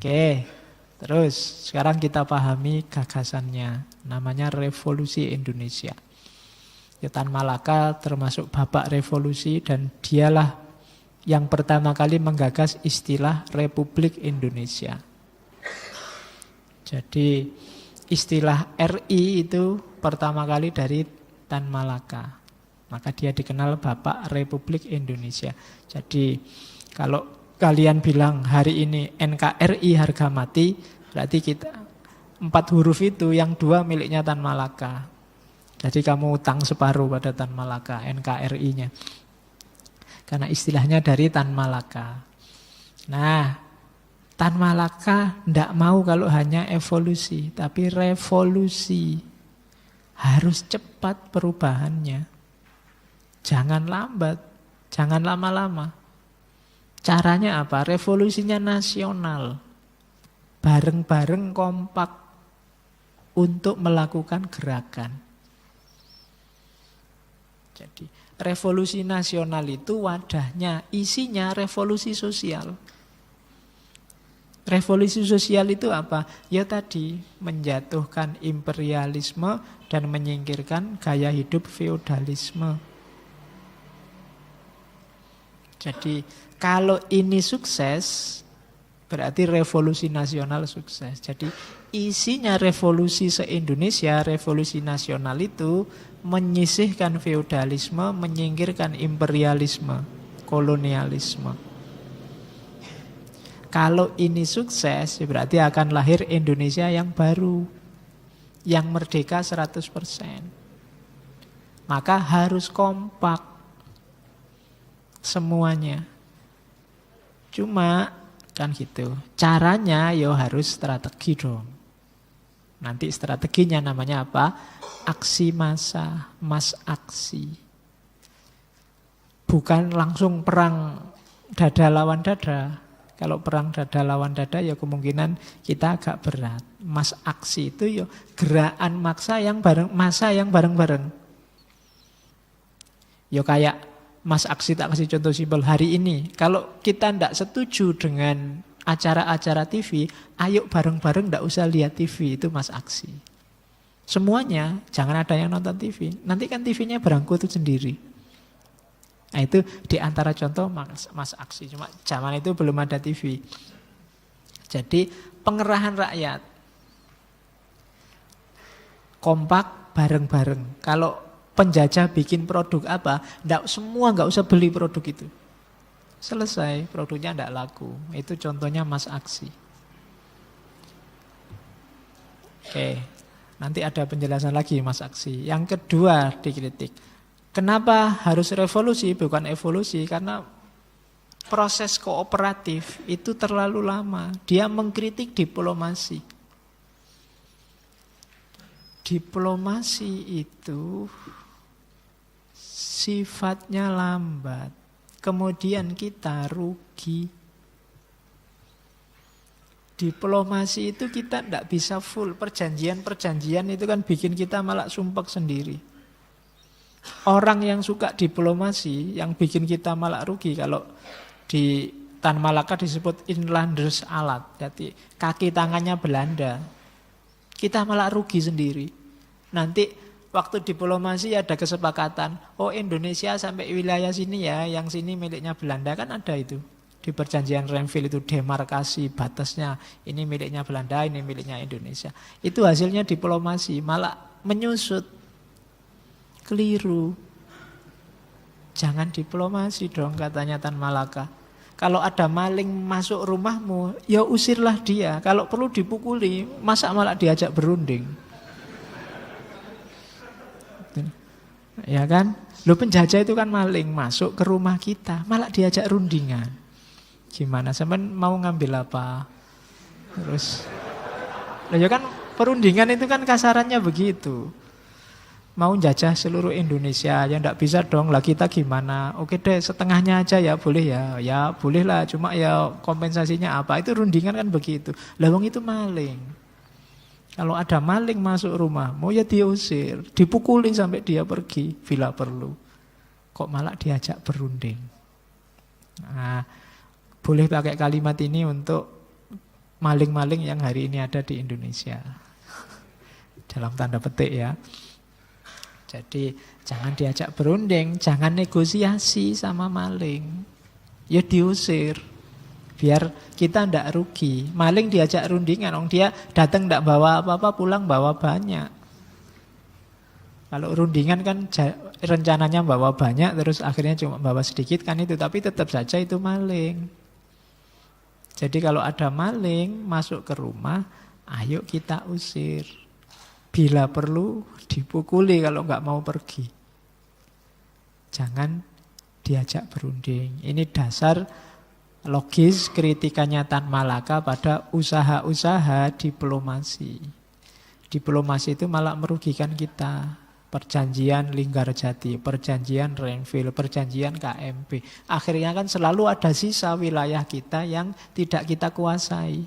Oke, terus sekarang kita pahami gagasannya. Namanya Revolusi Indonesia. Tan Malaka termasuk bapak revolusi dan dialah yang pertama kali menggagas istilah Republik Indonesia. Jadi istilah RI itu pertama kali dari Tan Malaka. Maka dia dikenal bapak Republik Indonesia. Jadi kalau kalian bilang hari ini NKRI harga mati, berarti kita 4 huruf itu yang 2 miliknya Tan Malaka. Jadi kamu utang separuh pada Tan Malaka, NKRI-nya. Karena istilahnya dari Tan Malaka. Nah, Tan Malaka tidak mau kalau hanya evolusi, tapi revolusi. Harus cepat perubahannya. Jangan lambat, jangan lama-lama. Caranya apa? Revolusinya nasional. Bareng-bareng kompak untuk melakukan gerakan. Jadi revolusi nasional itu wadahnya, isinya revolusi sosial. Revolusi sosial itu apa? Ya tadi, menjatuhkan imperialisme dan menyingkirkan gaya hidup feodalisme. Jadi kalau ini sukses, berarti revolusi nasional sukses. Jadi isinya revolusi se-Indonesia, revolusi nasional itu menyisihkan feodalisme, menyingkirkan imperialisme, kolonialisme. Kalau ini sukses, berarti akan lahir Indonesia yang baru, yang merdeka 100%. Maka harus kompak semuanya. Cuma kan gitu. Caranya ya harus strategi dong. Nanti strateginya namanya apa? Aksi massa, mass aksi. Bukan langsung perang dada lawan dada. Kalau perang dada lawan dada ya kemungkinan kita agak berat. Mass aksi itu ya gerakan massa yang bareng-bareng. Ya kayak mass aksi, tak kasih contoh simpel hari ini. Kalau kita tidak setuju dengan acara-acara TV, ayo bareng-bareng tidak usah lihat TV, itu mass aksi. Semuanya, jangan ada yang nonton TV. Nanti kan TV-nya berangkut sendiri. Nah itu di antara contoh mass aksi. Cuma zaman itu belum ada TV. Jadi pengerahan rakyat. Kompak bareng-bareng. Kalau penjajah bikin produk apa, nggak usah beli produk itu. Selesai, produknya nggak laku. Itu contohnya mass aksi. Oke, nanti ada penjelasan lagi mass aksi. Yang kedua dikritik. Kenapa harus revolusi bukan evolusi? Karena proses kooperatif itu terlalu lama. Dia mengkritik diplomasi. Diplomasi itu sifatnya lambat. Kemudian kita rugi. Diplomasi itu kita tidak bisa full. Perjanjian-perjanjian itu kan bikin kita malah sumpek sendiri. Orang yang suka diplomasi, yang bikin kita malah rugi. Kalau di Tan Malaka disebut inlanders alat. Jadi kaki tangannya Belanda. Kita malah rugi sendiri. Nanti waktu diplomasi ada kesepakatan, oh Indonesia sampai wilayah sini ya, yang sini miliknya Belanda, kan ada itu. Di perjanjian Renville itu demarkasi batasnya, ini miliknya Belanda, ini miliknya Indonesia. Itu hasilnya diplomasi, malah menyusut. Keliru. Jangan diplomasi dong katanya Tan Malaka. Kalau ada maling masuk rumahmu, ya usirlah dia. Kalau perlu dipukuli, masa malah diajak berunding. Ya kan? Lo penjajah itu kan maling masuk ke rumah kita, malah diajak rundingan. Gimana? Sampean mau ngambil apa? Terus, ya kan perundingan itu kan kasarannya begitu. Mau jajah seluruh Indonesia, ya enggak bisa dong. Lah kita gimana? Oke deh, setengahnya aja ya, boleh ya. Ya boleh lah, cuma ya kompensasinya apa? Itu rundingan kan begitu. Lah wong itu maling. Kalau ada maling masuk rumahmu ya diusir, dipukuli sampai dia pergi bila perlu. Kok malah diajak berunding? Nah, boleh pakai kalimat ini untuk maling-maling yang hari ini ada di Indonesia. Dalam tanda petik ya. Jadi jangan diajak berunding, jangan negosiasi sama maling. Ya diusir. Biar kita ndak rugi. Maling diajak rundingan, dia datang ndak bawa apa-apa, pulang bawa banyak. Kalau rundingan kan rencananya bawa banyak, terus akhirnya cuma bawa sedikit kan itu. Tapi tetap saja itu maling. Jadi kalau ada maling masuk ke rumah, ayo kita usir. Bila perlu dipukuli kalau nggak mau pergi. Jangan diajak berunding. Ini dasar logis kritikannya Tan Malaka pada usaha-usaha diplomasi. Diplomasi itu malah merugikan kita. Perjanjian Linggarjati, perjanjian Renville, perjanjian KMP. Akhirnya kan selalu ada sisa wilayah kita yang tidak kita kuasai.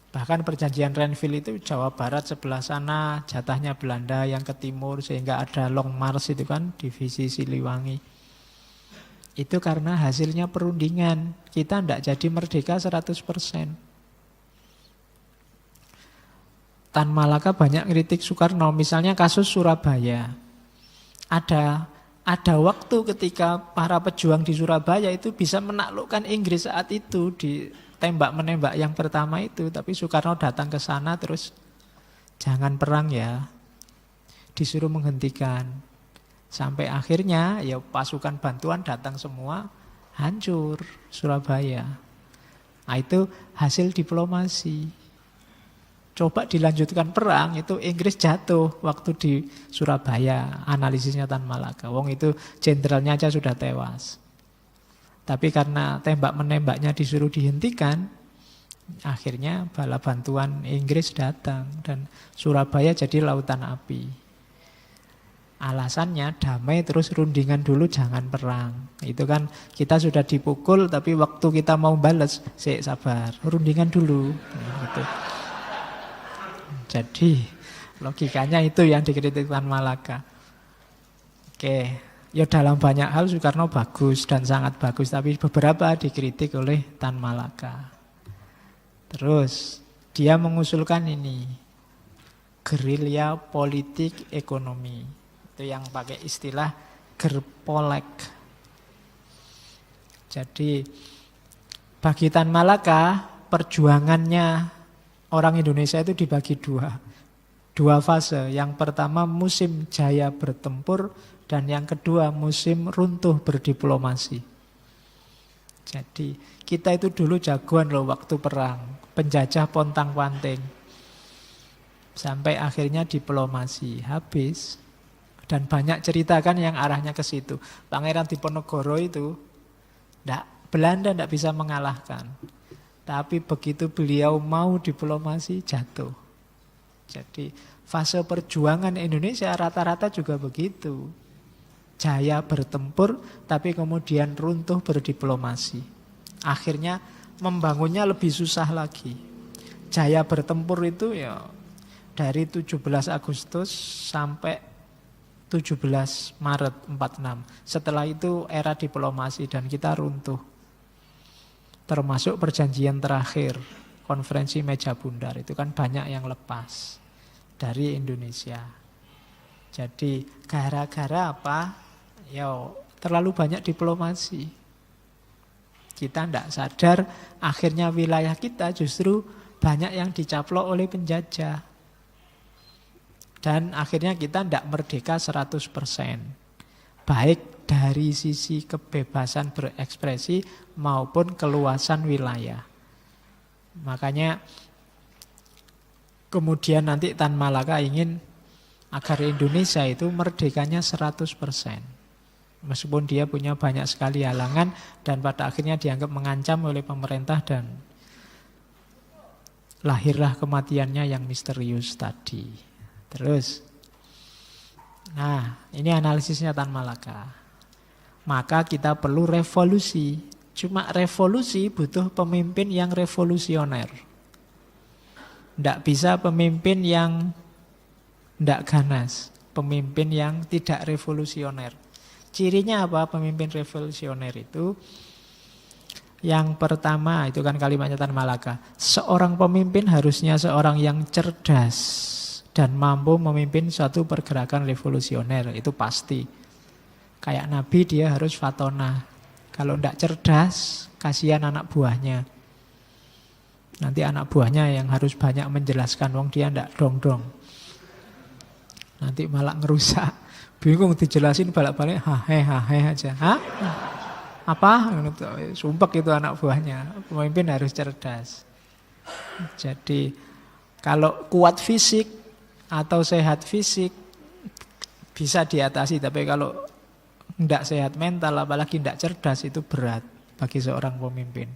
Bahkan perjanjian Renville itu Jawa Barat sebelah sana, jatahnya Belanda, yang ke timur, sehingga ada Long March itu kan, divisi Siliwangi. Itu karena hasilnya perundingan. Kita tidak jadi merdeka 100%. Tan Malaka banyak kritik Soekarno, misalnya kasus Surabaya. Ada waktu ketika para pejuang di Surabaya itu bisa menaklukkan Inggris saat itu di tembak-menembak yang pertama itu. Tapi Soekarno datang ke sana terus jangan perang ya, disuruh menghentikan. Sampai akhirnya ya pasukan bantuan datang semua, hancur Surabaya. Nah itu hasil diplomasi. Coba dilanjutkan perang, itu Inggris jatuh waktu di Surabaya. Analisisnya Tan Malaka. Wong itu jenderalnya aja sudah tewas. Tapi karena tembak-menembaknya disuruh dihentikan, akhirnya bala bantuan Inggris datang. Dan Surabaya jadi lautan api. Alasannya damai terus rundingan dulu, jangan perang. Itu kan kita sudah dipukul, tapi waktu kita mau balas, sabar, rundingan dulu. Gitu. Jadi logikanya itu yang dikritik Tan Malaka. Oke, ya dalam banyak hal Soekarno bagus dan sangat bagus, tapi beberapa dikritik oleh Tan Malaka. Terus dia mengusulkan ini, gerilya politik ekonomi. Itu yang pakai istilah gerpolek. Jadi bagi Tan Malaka perjuangannya orang Indonesia itu dibagi dua fase. Yang pertama musim jaya bertempur, dan yang kedua musim runtuh berdiplomasi. Jadi kita itu dulu jagoan loh waktu perang, penjajah pontang-panting. Sampai akhirnya diplomasi habis. Dan banyak cerita kan yang arahnya ke situ. Pangeran Diponegoro itu Belanda tidak bisa mengalahkan. Tapi begitu beliau mau diplomasi, jatuh. Jadi fase perjuangan Indonesia rata-rata juga begitu. Jaya bertempur, tapi kemudian runtuh berdiplomasi. Akhirnya membangunnya lebih susah lagi. Jaya bertempur itu ya dari 17 Agustus sampai 17 Maret 46. Setelah itu era diplomasi dan kita runtuh. Termasuk perjanjian terakhir, konferensi meja bundar, itu kan banyak yang lepas dari Indonesia. Jadi gara-gara apa? Ya terlalu banyak diplomasi. Kita tidak sadar akhirnya wilayah kita justru banyak yang dicaplok oleh penjajah. Dan akhirnya kita tidak merdeka 100%. Baik dari sisi kebebasan berekspresi maupun keluasan wilayah. Makanya kemudian nanti Tan Malaka ingin agar Indonesia itu merdekanya 100%. Meskipun dia punya banyak sekali halangan dan pada akhirnya dianggap mengancam oleh pemerintah dan lahirlah kematiannya yang misterius tadi. Terus, nah ini analisisnya Tan Malaka. Maka kita perlu revolusi. Cuma revolusi butuh pemimpin yang revolusioner. Tidak bisa pemimpin yang tidak ganas. Pemimpin yang tidak revolusioner. Cirinya apa pemimpin revolusioner itu? Yang pertama, itu kan kalimatnya Tan Malaka. Seorang pemimpin harusnya seorang yang cerdas dan mampu memimpin suatu pergerakan revolusioner. Itu pasti. Kayak Nabi dia harus fatona. Kalau tidak cerdas, kasihan anak buahnya. Nanti anak buahnya yang harus banyak menjelaskan. Wong dia tidak dong-dong. Nanti malah ngerusak. Bingung dijelasin balik-balik. Hahe aja. Hah? Apa? Sumpek itu anak buahnya. Pemimpin harus cerdas. Jadi kalau kuat fisik atau sehat fisik bisa diatasi. Tapi kalau tidak sehat mental, apalagi tidak cerdas, itu berat bagi seorang pemimpin.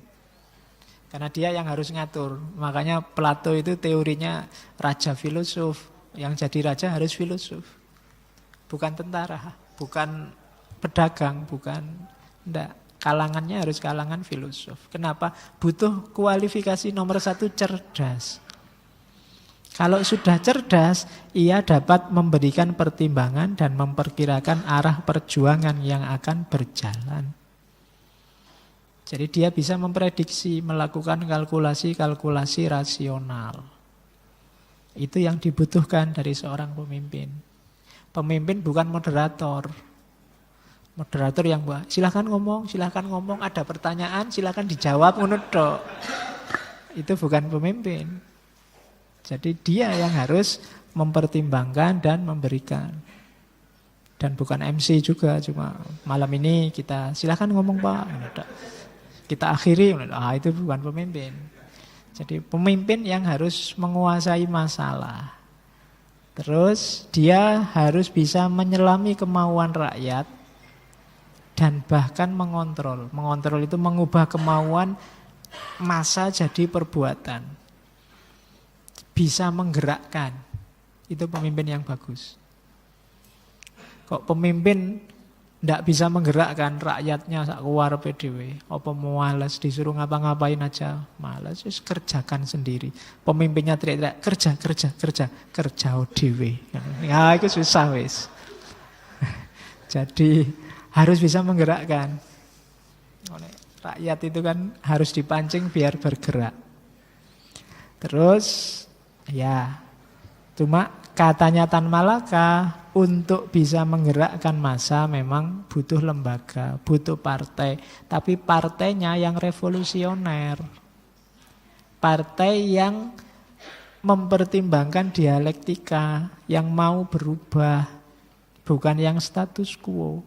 Karena dia yang harus ngatur. Makanya Plato itu teorinya raja filosof. Yang jadi raja harus filosof. Bukan tentara, bukan pedagang, bukan. Enggak. Kalangannya harus kalangan filosof. Kenapa? Butuh kualifikasi nomor 1, cerdas. Kalau sudah cerdas, ia dapat memberikan pertimbangan dan memperkirakan arah perjuangan yang akan berjalan. Jadi dia bisa memprediksi, melakukan kalkulasi-kalkulasi rasional. Itu yang dibutuhkan dari seorang pemimpin. Pemimpin bukan moderator. Moderator yang silahkan ngomong, ada pertanyaan, silahkan dijawab, ngono tok. Itu bukan pemimpin. Jadi dia yang harus mempertimbangkan dan memberikan. Dan bukan MC juga, cuma malam ini kita silahkan ngomong Pak. Kita akhiri, itu bukan pemimpin. Jadi pemimpin yang harus menguasai masalah. Terus dia harus bisa menyelami kemauan rakyat dan bahkan mengontrol. Mengontrol itu mengubah kemauan massa jadi perbuatan. Bisa menggerakkan. Itu pemimpin yang bagus. Kok pemimpin tidak bisa menggerakkan rakyatnya sak kuwar PDW. Apa malas disuruh ngapa-ngapain aja, malas wis kerjakan sendiri. Pemimpinnya teriak-teriak kerja dhewe. Ya itu susah wis. Jadi harus bisa menggerakkan. Rakyat itu kan harus dipancing biar bergerak. Terus ya, cuma katanya Tan Malaka, untuk bisa menggerakkan massa memang butuh lembaga, butuh partai. Tapi partainya yang revolusioner. Partai yang mempertimbangkan dialektika, yang mau berubah, bukan yang status quo.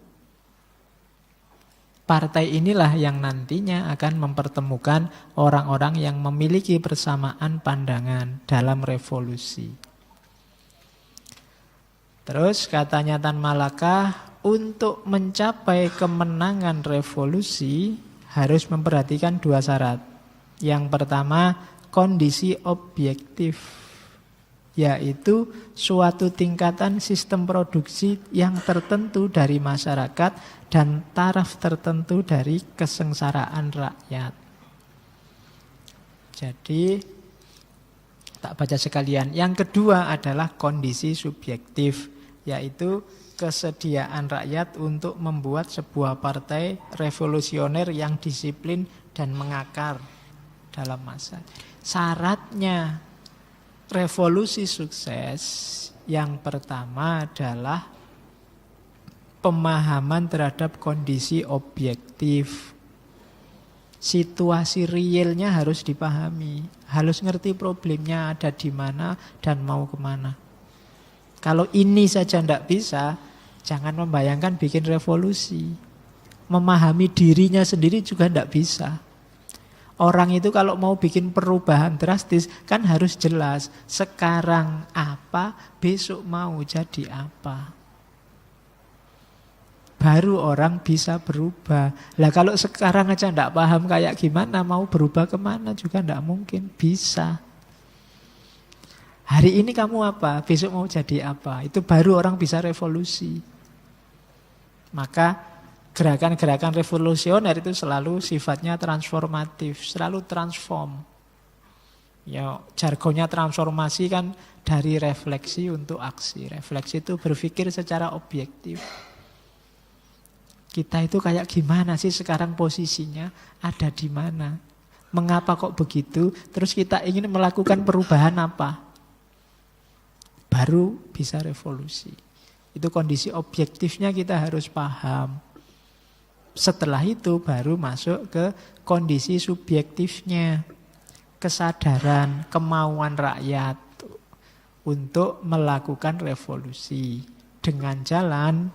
Partai inilah yang nantinya akan mempertemukan orang-orang yang memiliki persamaan pandangan dalam revolusi. Terus katanya Tan Malaka, untuk mencapai kemenangan revolusi harus memperhatikan 2 syarat. Yang pertama, kondisi objektif, yaitu suatu tingkatan sistem produksi yang tertentu dari masyarakat dan taraf tertentu dari kesengsaraan rakyat. Jadi tak baca sekalian. Yang kedua adalah kondisi subjektif, yaitu kesediaan rakyat untuk membuat sebuah partai revolusioner yang disiplin dan mengakar dalam massa. Syaratnya revolusi sukses yang pertama adalah pemahaman terhadap kondisi objektif. Situasi realnya harus dipahami, harus ngerti problemnya ada di mana dan mau kemana. Kalau ini saja tidak bisa, jangan membayangkan bikin revolusi. Memahami dirinya sendiri juga tidak bisa. Orang itu kalau mau bikin perubahan drastis kan harus jelas sekarang apa, besok mau jadi apa. Baru orang bisa berubah. Lah kalau sekarang aja tidak paham kayak gimana, mau berubah kemana juga tidak mungkin. Bisa. Hari ini kamu apa, besok mau jadi apa. Itu baru orang bisa revolusi. Maka gerakan-gerakan revolusioner itu selalu sifatnya transformatif, selalu transform. Ya, jargonnya transformasi kan dari refleksi untuk aksi. Refleksi itu berpikir secara objektif. Kita itu kayak gimana sih sekarang posisinya, ada di mana? Mengapa kok begitu? Terus kita ingin melakukan perubahan apa? Baru bisa revolusi. Itu kondisi objektifnya kita harus paham. Setelah itu baru masuk ke kondisi subjektifnya. Kesadaran, kemauan rakyat untuk melakukan revolusi. Dengan jalan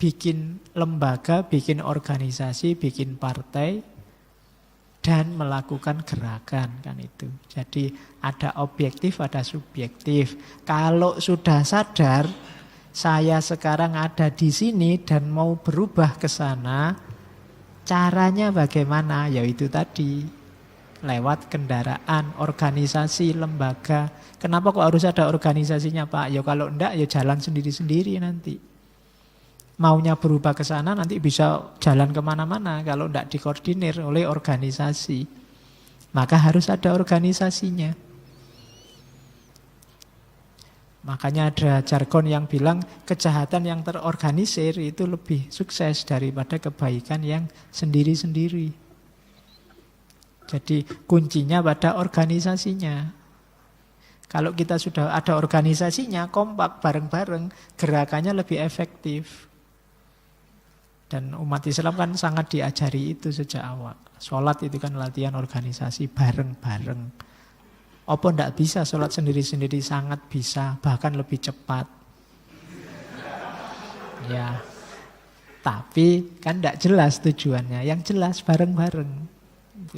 bikin lembaga, bikin organisasi, bikin partai, dan melakukan gerakan, kan itu. Jadi ada objektif, ada subjektif. Kalau sudah sadar, saya sekarang ada di sini dan mau berubah ke sana, caranya bagaimana? Ya itu tadi, lewat kendaraan, organisasi, lembaga. Kenapa kok harus ada organisasinya, Pak? Ya kalau enggak, ya jalan sendiri-sendiri nanti. Maunya berubah ke sana nanti bisa jalan kemana-mana kalau tidak dikoordinir oleh organisasi. Maka harus ada organisasinya. Makanya ada jargon yang bilang kejahatan yang terorganisir itu lebih sukses daripada kebaikan yang sendiri-sendiri. Jadi kuncinya pada organisasinya. Kalau kita sudah ada organisasinya, kompak bareng-bareng, gerakannya lebih efektif. Dan umat Islam kan sangat diajari itu sejak awal. Sholat itu kan latihan organisasi bareng-bareng. Apa ndak bisa sholat sendiri-sendiri? Sangat bisa, bahkan lebih cepat. Ya, tapi kan ndak jelas tujuannya. Yang jelas bareng-bareng.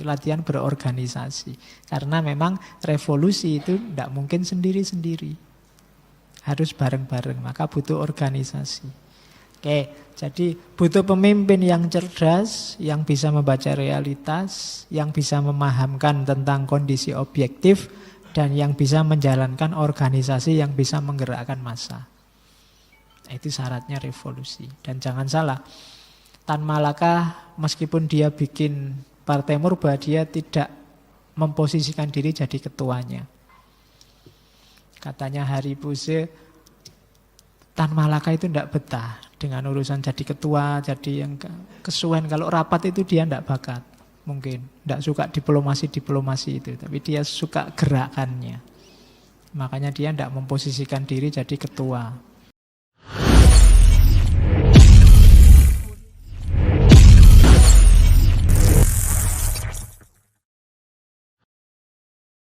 Latihan berorganisasi. Karena memang revolusi itu ndak mungkin sendiri-sendiri. Harus bareng-bareng, maka butuh organisasi. Oke, jadi butuh pemimpin yang cerdas, yang bisa membaca realitas, yang bisa memahamkan tentang kondisi objektif, dan yang bisa menjalankan organisasi yang bisa menggerakkan massa. Itu syaratnya revolusi. Dan jangan salah, Tan Malaka meskipun dia bikin Partai Murba, dia tidak memposisikan diri jadi ketuanya. Katanya Hari Puse, Tan Malaka itu tidak betah dengan urusan jadi ketua, jadi yang kesuwen. Kalau rapat itu dia tidak bakat, mungkin tidak suka diplomasi itu, tapi dia suka gerakannya. Makanya dia tidak memposisikan diri jadi ketua.